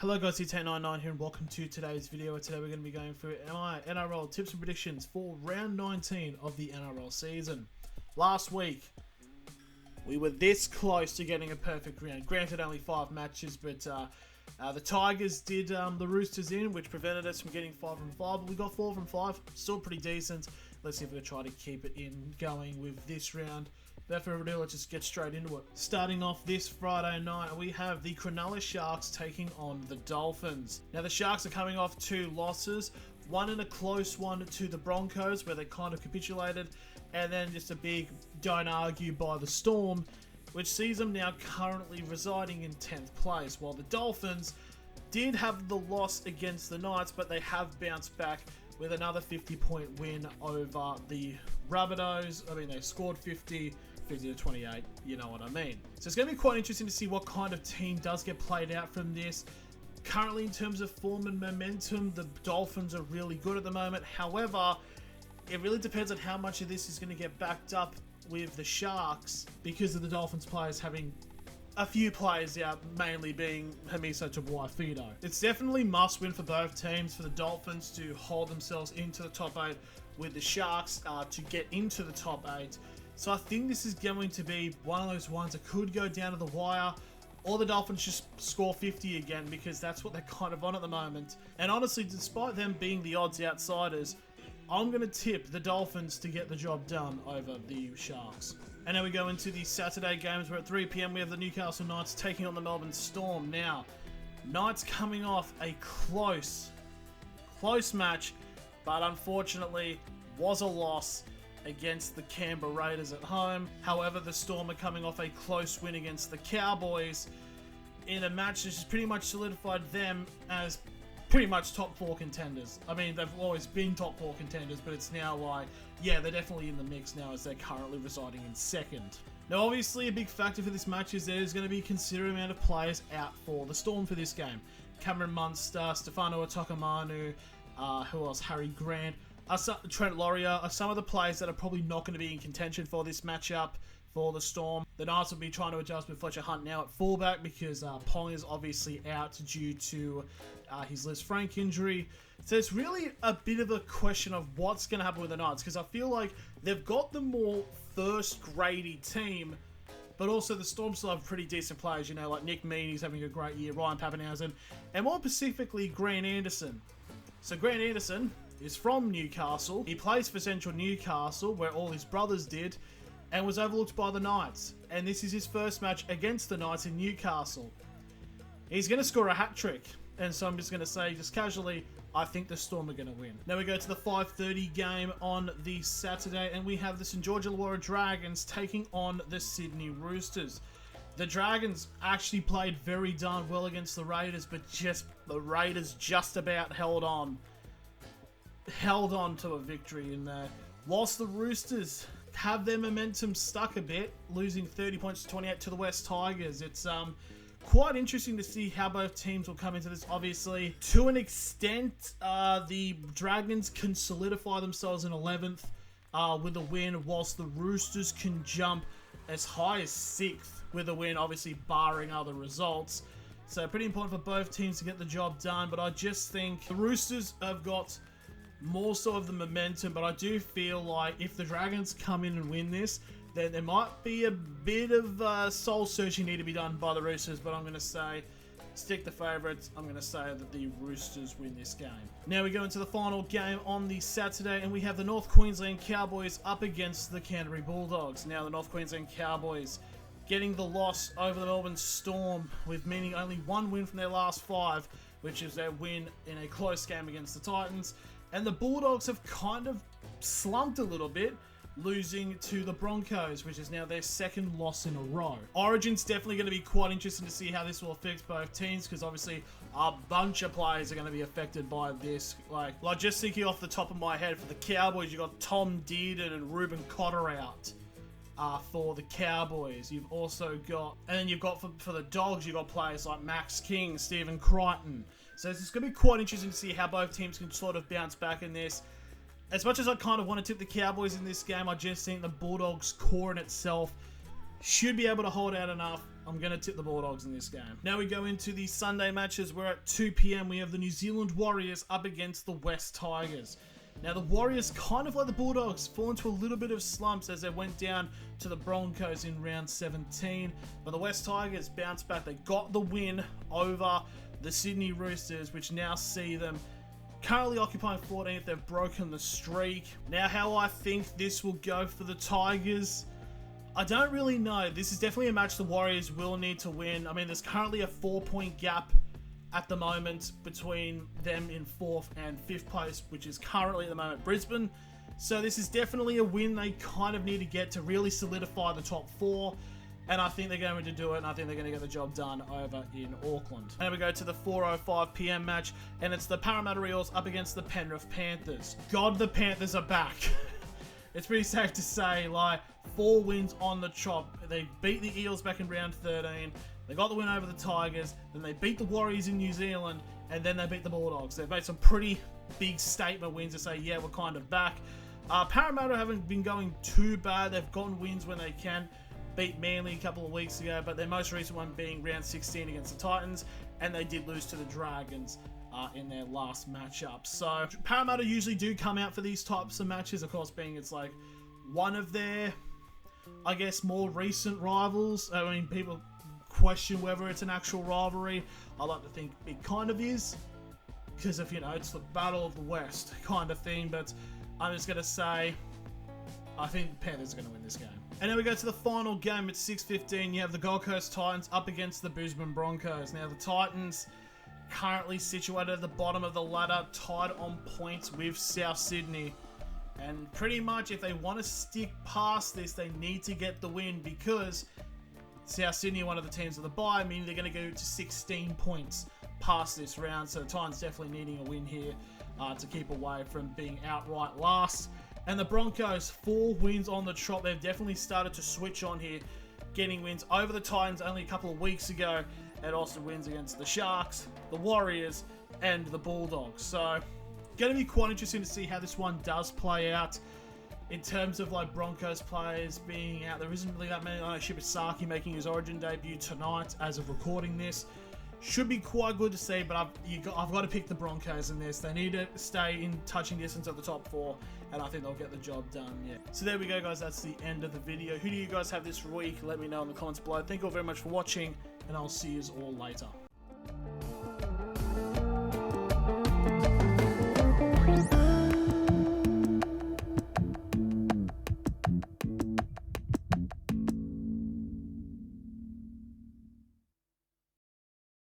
Hello guys, it's 899 here and welcome to today's video. Today we're going to be going through my NRL tips and predictions for round 19 of the NRL season. Last week, we were this close to getting a perfect round. Granted, only 5 matches, but the Tigers did the Roosters in, which prevented us from getting 5 from 5, but we got 4 from 5. Still pretty decent. Let's see if we can try to keep it in going with this round. Without further ado, let's just get straight into it. Starting off this Friday night, we have the Cronulla Sharks taking on the Dolphins. Now, the Sharks are coming off 2 losses, one in a close one to the Broncos, where they kind of capitulated, and then just a big don't argue by the Storm, which sees them now currently residing in 10th place, while the Dolphins did have the loss against the Knights, but they have bounced back with another 50-point win over the Rabbitohs. I mean, they scored 50 to 28, you know what I mean. So it's going to be quite interesting to see what kind of team does get played out from this. Currently, in terms of form and momentum, the Dolphins are really good at the moment. However, it really depends on how much of this is going to get backed up with the Sharks because of the Dolphins players having a few players out, mainly being Hamiso Tabuai-Fidow. It's definitely must win for both teams, for the Dolphins to hold themselves into the top 8, with the Sharks to get into the top 8. So I think this is going to be one of those ones that could go down to the wire, or the Dolphins just score 50 again, because that's what they're kind of on at the moment. And honestly, despite them being the odds outsiders, I'm going to tip the Dolphins to get the job done over the Sharks. And now we go into the Saturday games, where at 3 PM we have the Newcastle Knights taking on the Melbourne Storm. Now, Knights coming off a close match, but unfortunately was a loss against the Canberra Raiders at home. However, the Storm are coming off a close win against the Cowboys in a match that has pretty much solidified them as pretty much top 4 contenders. I mean, they've always been top 4 contenders, but it's now like, yeah, they're definitely in the mix now as they're currently residing in 2nd. Now, obviously, a big factor for this match is there's going to be a considerable amount of players out for the Storm for this game. Cameron Munster, Stefano Otokamanu, who else? Harry Grant, Trent Laurier are some of the players that are probably not going to be in contention for this matchup for the Storm. The Knights will be trying to adjust with Fletcher Hunt now at fullback because Pong is obviously out due to his Liz Frank injury. So it's really a bit of a question of what's going to happen with the Knights, because I feel like they've got the more first-grade team, but also the Storm still have pretty decent players, you know, like Nick Meaney's having a great year, Ryan Papenhausen, and more specifically, Grant Anderson. So Grant Anderson is from Newcastle. He plays for Central Newcastle, where all his brothers did, and was overlooked by the Knights. And this is his first match against the Knights in Newcastle. He's going to score a hat-trick. And so I'm just going to say, just casually, I think the Storm are going to win. Now we go to the 5:30 game on the Saturday, and we have the St George Illawarra Dragons taking on the Sydney Roosters. The Dragons actually played very darn well against the Raiders, but the Raiders just about held on to a victory in there. Whilst the Roosters have their momentum stuck a bit, losing 30 points to 28 to the West Tigers. It's quite interesting to see how both teams will come into this. Obviously, to an extent, the Dragons can solidify themselves in 11th with a win, whilst the Roosters can jump as high as 6th with a win, obviously barring other results. So pretty important for both teams to get the job done, but I just think the Roosters have got more so of the momentum, but I do feel like if the Dragons come in and win this, then there might be a bit of soul searching need to be done by the Roosters, but I'm going to say, stick the favourites. I'm going to say that the Roosters win this game. Now we go into the final game on the Saturday, and we have the North Queensland Cowboys up against the Canterbury Bulldogs. Now the North Queensland Cowboys getting the loss over the Melbourne Storm, with meaning only 1 win from their last 5, which is their win in a close game against the Titans. And the Bulldogs have kind of slumped a little bit, losing to the Broncos, which is now their 2nd loss in a row. Origin's definitely going to be quite interesting to see how this will affect both teams, because obviously a bunch of players are going to be affected by this. Like just thinking off the top of my head, for the Cowboys, you've got Tom Dearden and Ruben Cotter out for the Cowboys. You've also got, and then you've got for the Dogs, you've got players like Max King, Stephen Crichton. So it's going to be quite interesting to see how both teams can sort of bounce back in this. As much as I kind of want to tip the Cowboys in this game, I just think the Bulldogs core in itself should be able to hold out enough. I'm going to tip the Bulldogs in this game. Now we go into the Sunday matches. We're at 2 p.m. We have the New Zealand Warriors up against the West Tigers. Now the Warriors, kind of like the Bulldogs, fall into a little bit of slumps as they went down to the Broncos in round 17. But the West Tigers bounced back. They got the win over the Sydney Roosters, which now see them currently occupying 14th. They've broken the streak. Now how I think this will go for the Tigers, I don't really know. This is definitely a match the Warriors will need to win. I mean, there's currently a 4-point gap at the moment between them in 4th and 5th place, which is currently at the moment Brisbane. So this is definitely a win they kind of need to get to really solidify the top 4. And I think they're going to do it, and I think they're going to get the job done over in Auckland. And we go to the 4:05 p.m. match, and it's the Parramatta Eels up against the Penrith Panthers. God, the Panthers are back. It's pretty safe to say, like, 4 wins on the chop. They beat the Eels back in round 13. They got the win over the Tigers. Then they beat the Warriors in New Zealand, and then they beat the Bulldogs. They've made some pretty big statement wins to say, yeah, we're kind of back. Parramatta haven't been going too bad. They've gotten wins when they can. Beat Manly a couple of weeks ago, but their most recent one being round 16 against the Titans, and they did lose to the Dragons in their last matchup. So Parramatta usually do come out for these types of matches, of course, being it's like one of their, I guess, more recent rivals. I mean, people question whether it's an actual rivalry. I like to think it kind of is, because if, you know, it's the Battle of the West kind of thing, but I'm just going to say I think the Panthers are going to win this game. And then we go to the final game at 6:15. You have the Gold Coast Titans up against the Brisbane Broncos. Now the Titans currently situated at the bottom of the ladder, tied on points with South Sydney. And pretty much if they want to stick past this, they need to get the win, because South Sydney are one of the teams of the bye, meaning they're going to go to 16 points past this round. So the Titans definitely needing a win here to keep away from being outright last. And the Broncos, 4 wins on the trot. They've definitely started to switch on here, getting wins over the Titans only a couple of weeks ago, and also wins against the Sharks, the Warriors, and the Bulldogs. So, going to be quite interesting to see how this one does play out. In terms of like Broncos players being out, there isn't really that many. I know Shibasaki making his Origin debut tonight as of recording this. Should be quite good to see, but I've got to pick the Broncos in this. They need to stay in touching distance of the top 4, and I think they'll get the job done, yeah. So there we go, guys. That's the end of the video. Who do you guys have this week? Let me know in the comments below. Thank you all very much for watching, and I'll see you all later.